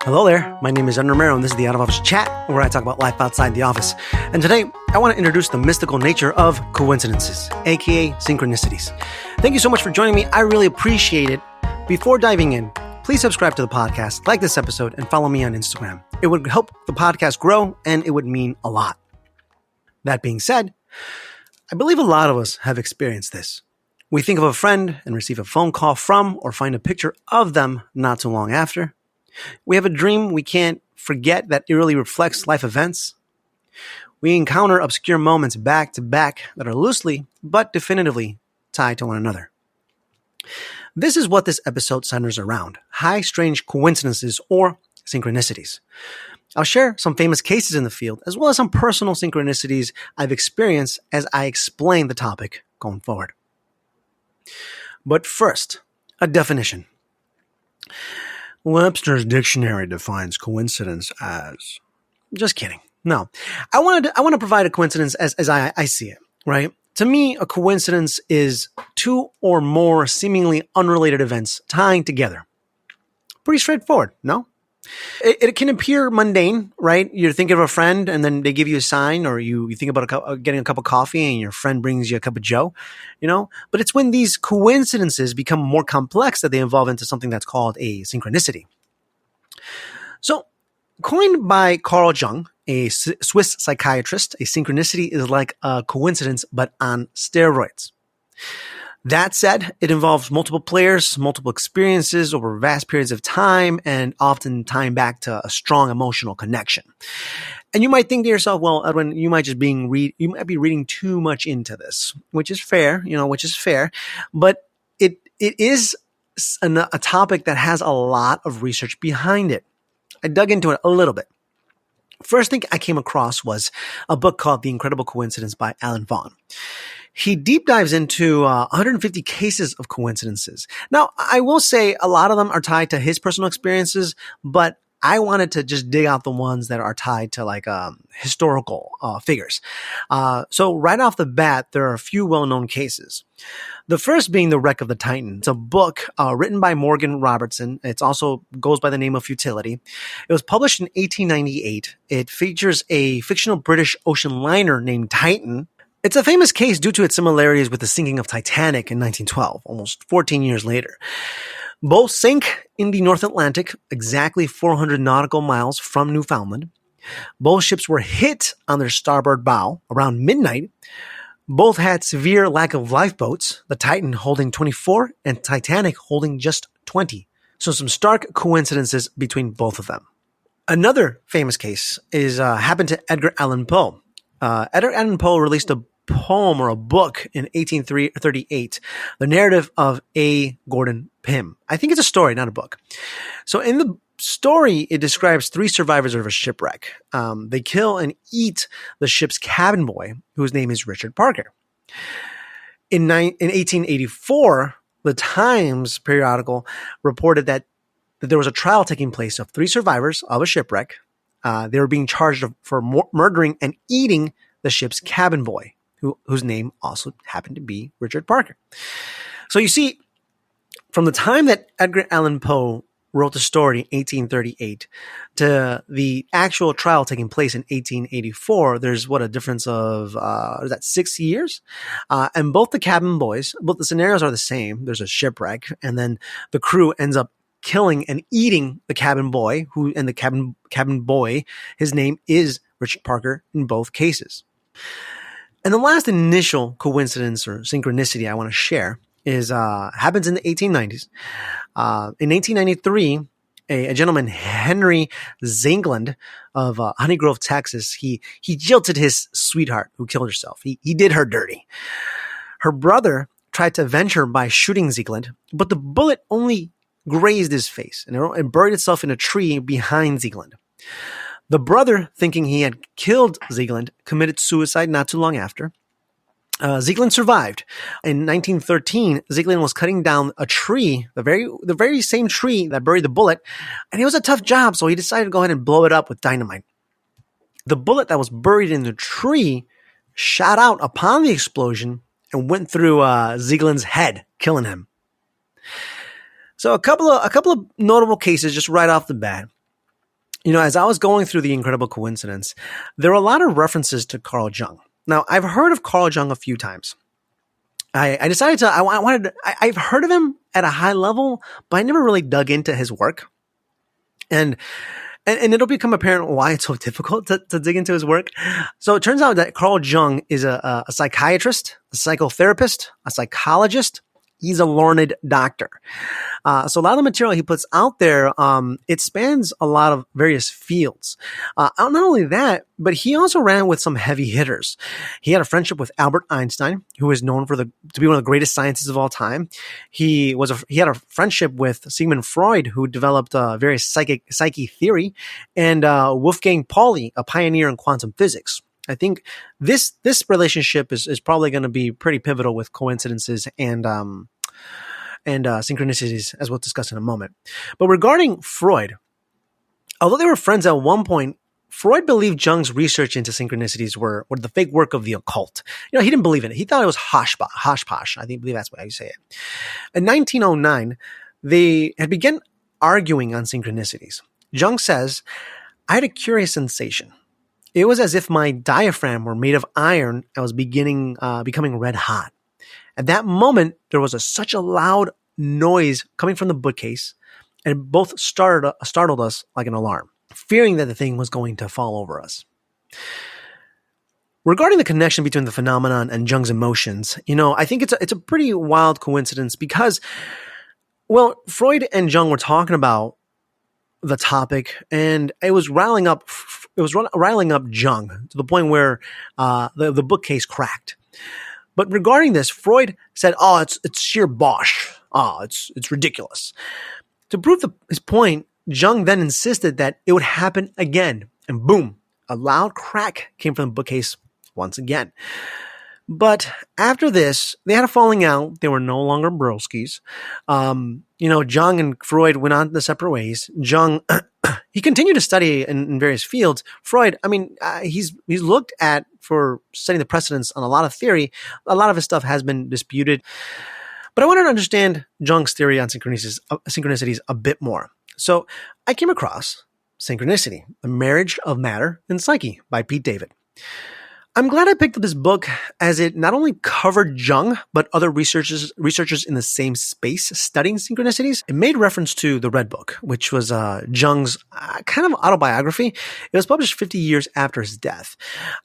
Hello there, my name is Edgar Romero, and this is the Out of Office Chat, where I talk about life outside the office. And today, I want to introduce the mystical nature of coincidences, aka synchronicities. Thank you so much for joining me. I really appreciate it. Before diving in, please subscribe to the podcast, like this episode, and follow me on Instagram. It would help the podcast grow, and it would mean a lot. That being said, I believe a lot of us have experienced this. We think of a friend and receive a phone call from or find a picture of them not too long after. We have a dream we can't forget that eerily reflects life events. We encounter obscure moments back to back that are loosely but definitively tied to one another. This is what this episode centers around: high strange coincidences or synchronicities. I'll share some famous cases in the field as well as some personal synchronicities I've experienced as I explain the topic going forward. But first, a definition. Webster's dictionary defines coincidence as... Just kidding. No. I want to provide a coincidence as I see it, right? To me, a coincidence is two or more seemingly unrelated events tying together. Pretty straightforward, no? It can appear mundane, right? You're thinking of a friend and then they give you a sign, or you think about getting a cup of coffee and your friend brings you a cup of joe, But it's when these coincidences become more complex that they evolve into something that's called a synchronicity. So, coined by Carl Jung, a Swiss psychiatrist, a synchronicity is like a coincidence but on steroids. That said, it involves multiple players, multiple experiences over vast periods of time, and often tying back to a strong emotional connection. And you might think to yourself, well, Edwin, you might be reading too much into this, which is fair, but it is a topic that has a lot of research behind it. I dug into it a little bit. First thing I came across was a book called The Incredible Coincidence by Alan Vaughan. He deep dives into 150 cases of coincidences. Now, I will say a lot of them are tied to his personal experiences, but I wanted to just dig out the ones that are tied to historical figures. So right off the bat, there are a few well-known cases. The first being The Wreck of the Titan. It's a book written by Morgan Robertson. It also goes by the name of Futility. It was published in 1898. It features a fictional British ocean liner named Titan. It's a famous case due to its similarities with the sinking of Titanic in 1912, almost 14 years later. Both sank in the North Atlantic, exactly 400 nautical miles from Newfoundland. Both ships were hit on their starboard bow around midnight. Both had severe lack of lifeboats, the Titan holding 24 and Titanic holding just 20. So some stark coincidences between both of them. Another famous case happened to Edgar Allan Poe. Edgar Allan Poe released a poem or a book in 1838, the narrative of A. Gordon Pym. I think it's a story, not a book. So in the story, it describes three survivors of a shipwreck. They kill and eat the ship's cabin boy, whose name is Richard Parker. In 1884, the Times periodical reported that there was a trial taking place of three survivors of a shipwreck. They were being charged for murdering and eating the ship's cabin boy, whose name also happened to be Richard Parker. So you see, from the time that Edgar Allan Poe wrote the story in 1838 to the actual trial taking place in 1884, there's a difference of, 6 years? And both the cabin boys, both the scenarios are the same. There's a shipwreck, and then the crew ends up killing and eating the cabin boy, and the cabin boy, his name is Richard Parker in both cases. And the last initial coincidence or synchronicity I want to share happens in the 1890s. In 1893, a gentleman, Henry Zingland of Honey Grove, Texas, he jilted his sweetheart who killed herself. He did her dirty. Her brother tried to avenge her by shooting Zingland, but the bullet only grazed his face and it buried itself in a tree behind Zingland. The brother, thinking he had killed Zingland, committed suicide not too long after. Zingland survived. In 1913, Zingland was cutting down a tree, the very same tree that buried the bullet, and it was a tough job, so he decided to go ahead and blow it up with dynamite. The bullet that was buried in the tree shot out upon the explosion and went through Zingland's head, killing him. So a couple of notable cases just right off the bat. As I was going through the incredible coincidence, there were a lot of references to Carl Jung. Now, I've heard of Carl Jung a few times. I decided I've heard of him at a high level, but I never really dug into his work. And it'll become apparent why it's so difficult to dig into his work. So it turns out that Carl Jung is a psychiatrist, a psychotherapist, a psychologist. He's a learned doctor. So a lot of the material he puts out there, it spans a lot of various fields. Not only that, but he also ran with some heavy hitters. He had a friendship with Albert Einstein, who is known to be one of the greatest scientists of all time. He had a friendship with Sigmund Freud, who developed various psyche theory, and Wolfgang Pauli, a pioneer in quantum physics. I think this relationship is probably going to be pretty pivotal with coincidences and synchronicities, as we'll discuss in a moment. But regarding Freud, although they were friends at one point, Freud believed Jung's research into synchronicities were the fake work of the occult. He didn't believe in it. He thought it was hosh-posh. I believe that's how you say it. In 1909, they had begun arguing on synchronicities. Jung says, "I had a curious sensation. It was as if my diaphragm were made of iron and was becoming red hot. At that moment, there was such a loud noise coming from the bookcase, and it both startled us like an alarm, fearing that the thing was going to fall over us." Regarding the connection between the phenomenon and Jung's emotions, I think it's a pretty wild coincidence because, Freud and Jung were talking about the topic, and it was riling up Jung to the point where the bookcase cracked. But regarding this, Freud said, "Oh, it's sheer bosh. Oh, it's ridiculous." To prove his point, Jung then insisted that it would happen again, and boom, a loud crack came from the bookcase once again. But after this, they had a falling out. They were no longer broskies. Jung and Freud went on their separate ways. Jung, he continued to study in various fields. Freud, he's looked at for setting the precedence on a lot of theory. A lot of his stuff has been disputed. But I wanted to understand Jung's theory on synchronicities a bit more. So I came across Synchronicity, The Marriage of Matter and Psyche by Pete David. I'm glad I picked up this book as it not only covered Jung, but other researchers in the same space studying synchronicities. It made reference to the Red Book, which was Jung's kind of autobiography. It was published 50 years after his death.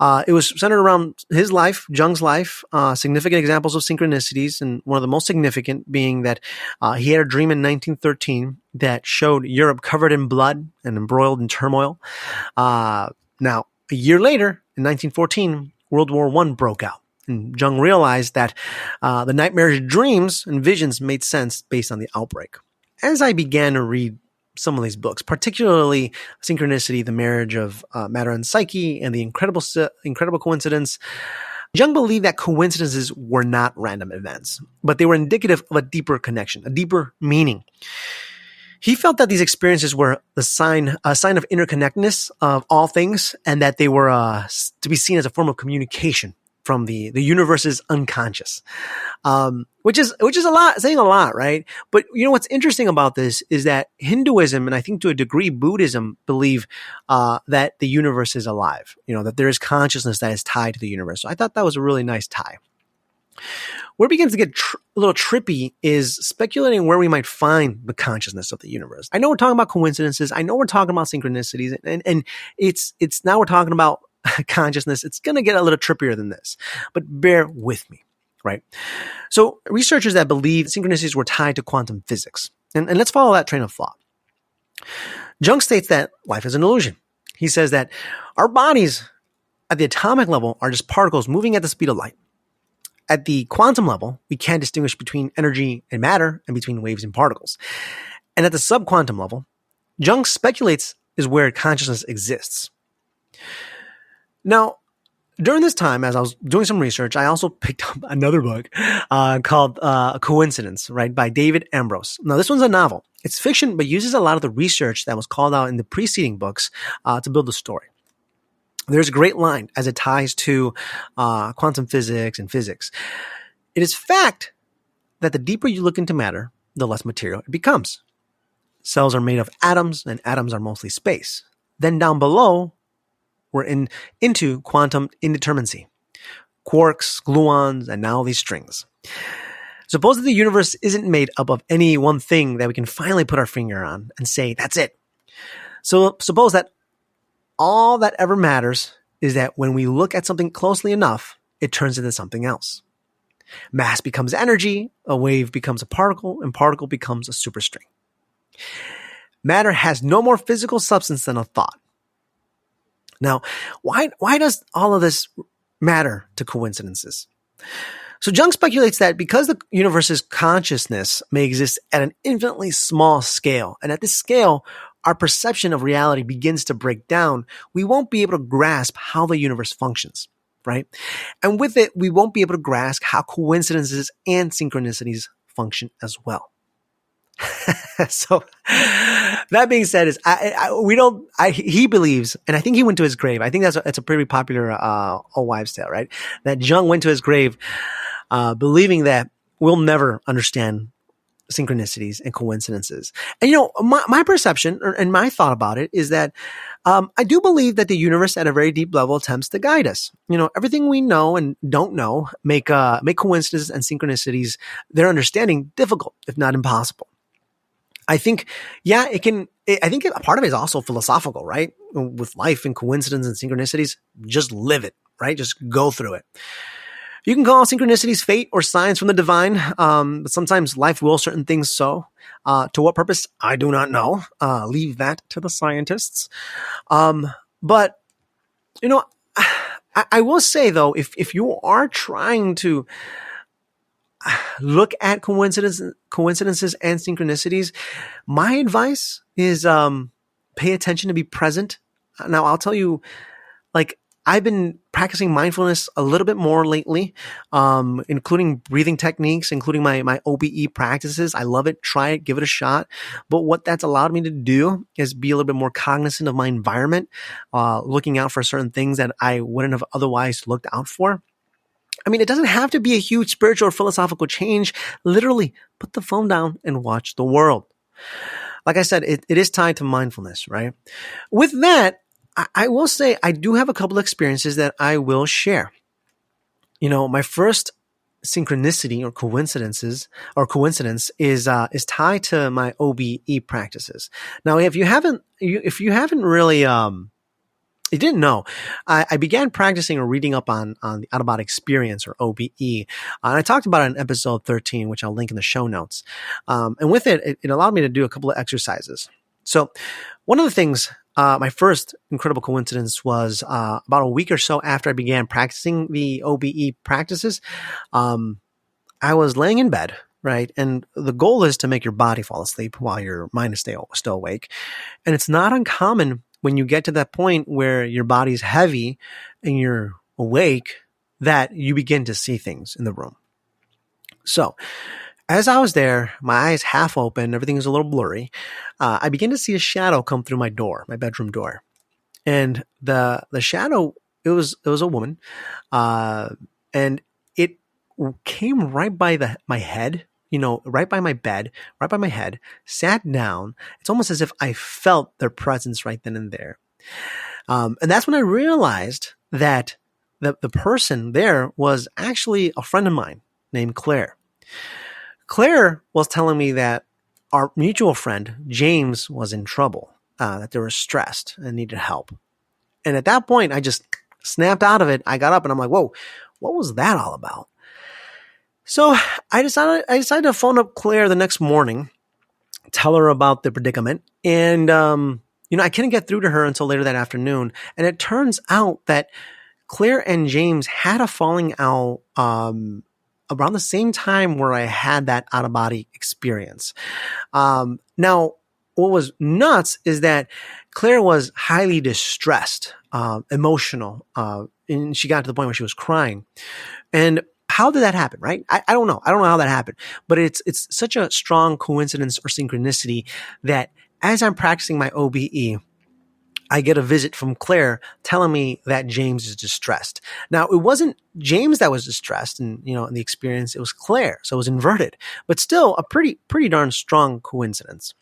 It was centered around his life, Jung's life, significant examples of synchronicities, and one of the most significant being that he had a dream in 1913 that showed Europe covered in blood and embroiled in turmoil. Now, a year later, in 1914, World War I broke out, and Jung realized that the nightmarish dreams and visions made sense based on the outbreak. As I began to read some of these books, particularly Synchronicity, The Marriage of Matter and Psyche, and The Incredible Coincidence, Jung believed that coincidences were not random events, but they were indicative of a deeper connection, a deeper meaning. He felt that these experiences were a sign of interconnectedness of all things, and that they were to be seen as a form of communication from the universe's unconscious, which is a lot, saying a lot, right? But what's interesting about this is that Hinduism, and I think to a degree Buddhism, believe that the universe is alive. That there is consciousness that is tied to the universe. So I thought that was a really nice tie. Where it begins to get a little trippy is speculating where we might find the consciousness of the universe. I know we're talking about coincidences. I know we're talking about synchronicities, and it's now we're talking about consciousness. It's going to get a little trippier than this, but bear with me, right? So researchers that believe synchronicities were tied to quantum physics, and let's follow that train of thought. Jung states that life is an illusion. He says that our bodies at the atomic level are just particles moving at the speed of light. At the quantum level, we can distinguish between energy and matter and between waves and particles. And at the subquantum level, Jung speculates is where consciousness exists. Now, during this time, as I was doing some research, I also picked up another book called Coincidence, right, by David Ambrose. Now, this one's a novel. It's fiction, but uses a lot of the research that was called out in the preceding books to build the story. There's a great line as it ties to quantum physics and physics. It is fact that the deeper you look into matter, the less material it becomes. Cells are made of atoms, and atoms are mostly space. Then down below, we're into quantum indeterminacy. Quarks, gluons, and now these strings. Suppose that the universe isn't made up of any one thing that we can finally put our finger on and say, that's it. So suppose that all that ever matters is that when we look at something closely enough, it turns into something else. Mass becomes energy, a wave becomes a particle, and particle becomes a superstring. Matter has no more physical substance than a thought. Now, why does all of this matter to coincidences? So Jung speculates that because the universe's consciousness may exist at an infinitely small scale, and at this scale, our perception of reality begins to break down, we won't be able to grasp how the universe functions, right? And with it, we won't be able to grasp how coincidences and synchronicities function as well. So that being said, he believes, and I think he went to his grave. I think that's a pretty popular old wives' tale, right? That Jung went to his grave believing that we'll never understand synchronicities and coincidences. And my perception and my thought about it is that I do believe that the universe at a very deep level attempts to guide us. Everything we know and don't know make coincidences and synchronicities, their understanding, difficult, if not impossible. I think, I think a part of it is also philosophical, right? With life and coincidence and synchronicities, just live it, right? Just go through it. You can call synchronicities fate or signs from the divine, but sometimes life wills certain things so. To what purpose? I do not know. Leave that to the scientists. But, I will say, though, if you are trying to look at coincidences and synchronicities, my advice is pay attention to be present. Now, I'll tell you, I've been practicing mindfulness a little bit more lately, including breathing techniques, including my OBE practices. I love it. Try it. Give it a shot. But what that's allowed me to do is be a little bit more cognizant of my environment, looking out for certain things that I wouldn't have otherwise looked out for. I mean, it doesn't have to be a huge spiritual or philosophical change. Literally, put the phone down and watch the world. Like I said, it is tied to mindfulness, right? With that, I will say I do have a couple of experiences that I will share. My first synchronicity or coincidence is tied to my OBE practices. Now, if you haven't really, you didn't know, I began practicing or reading up on the out-of-body experience or OBE. And I talked about it in episode 13, which I'll link in the show notes. And with it allowed me to do a couple of exercises. So one of the things, my first incredible coincidence was about a week or so after I began practicing the OBE practices. I was laying in bed, right? And the goal is to make your body fall asleep while your mind is still awake. And it's not uncommon when you get to that point where your body's heavy and you're awake that you begin to see things in the room. So as I was there, my eyes half open, everything is a little blurry. I began to see a shadow come through my bedroom door. And the shadow, it was a woman. And it came right by my head, right by my bed, right by my head, sat down. It's almost as if I felt their presence right then and there. And that's when I realized that the person there was actually a friend of mine named Claire. Claire was telling me that our mutual friend, James, was in trouble, that they were stressed and needed help. And at that point, I just snapped out of it. I got up and I'm like, whoa, what was that all about? So I decided to phone up Claire the next morning, tell her about the predicament. And, I couldn't get through to her until later that afternoon. And it turns out that Claire and James had a falling out, around the same time where I had that out-of-body experience. Now, what was nuts is that Claire was highly distressed, emotional, and she got to the point where she was crying. And how did that happen, right? I don't know. I don't know how that happened, but it's such a strong coincidence or synchronicity that as I'm practicing my OBE, I get a visit from Claire telling me that James is distressed. Now, it wasn't James that was distressed in the experience. It was Claire. So it was inverted, but still a pretty darn strong coincidence.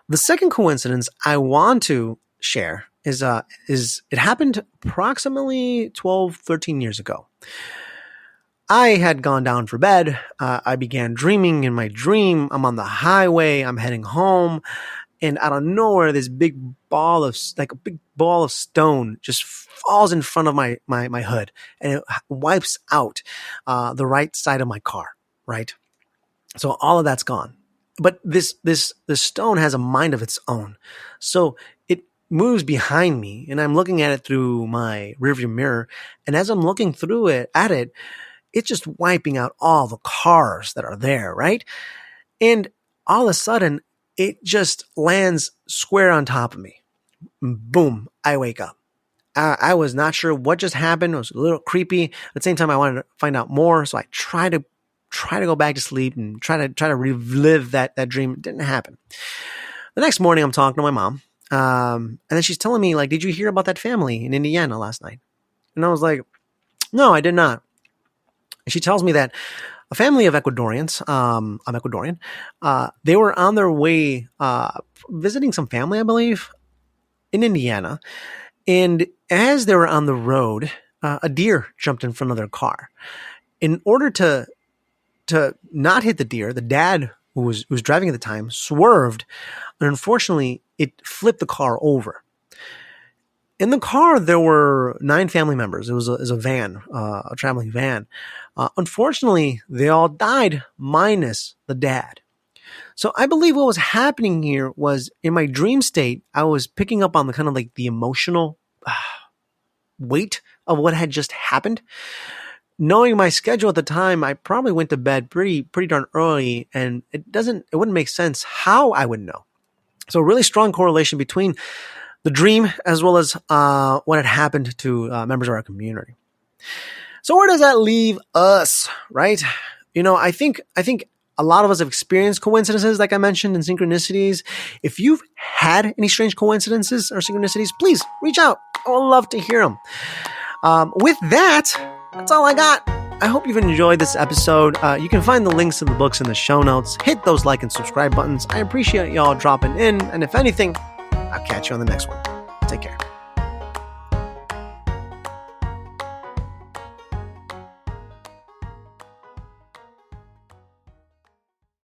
The second coincidence I want to share is it happened approximately 12, 13 years ago. I had gone down for bed. I began dreaming in my dream. I'm on the highway. I'm heading home. And out of nowhere, this big ball of stone just falls in front of my hood, and it wipes out the right side of my car. Right, so all of that's gone. But this stone has a mind of its own, so it moves behind me, and I'm looking at it through my rearview mirror. And as I'm looking through at it, it's just wiping out all the cars that are there. Right, and all of a sudden, it just lands square on top of me. Boom, I wake up. I was not sure what just happened. It was a little creepy. At the same time, I wanted to find out more. So I tried to go back to sleep and try to relive that dream. It didn't happen. The next morning, I'm talking to my mom. And then she's telling me, like, did you hear about that family in Indiana last night? And I was like, no, I did not. And she tells me that a family of Ecuadorians, I'm Ecuadorian, they were on their way visiting some family, I believe, in Indiana. And as they were on the road, a deer jumped in front of their car. In order to not hit the deer, the dad, who was driving at the time, swerved. And unfortunately, it flipped the car over. In the car, there were 9 family members. It was a van, a traveling van. Unfortunately, they all died minus the dad. So I believe what was happening here was, in my dream state, I was picking up on the kind of like the emotional weight of what had just happened. Knowing my schedule at the time, I probably went to bed pretty darn early, and it wouldn't make sense how I would know. So a really strong correlation between the dream as well as what had happened to members of our community. So where does that leave us, right? I think a lot of us have experienced coincidences, like I mentioned, in synchronicities. If you've had any strange coincidences or synchronicities, please reach out. I would love to hear them. With that's all I got. I hope you've enjoyed this episode. You can find the links to the books in the show notes. Hit those like and subscribe buttons. I appreciate y'all dropping in. And if anything, I'll catch you on the next one. Take care.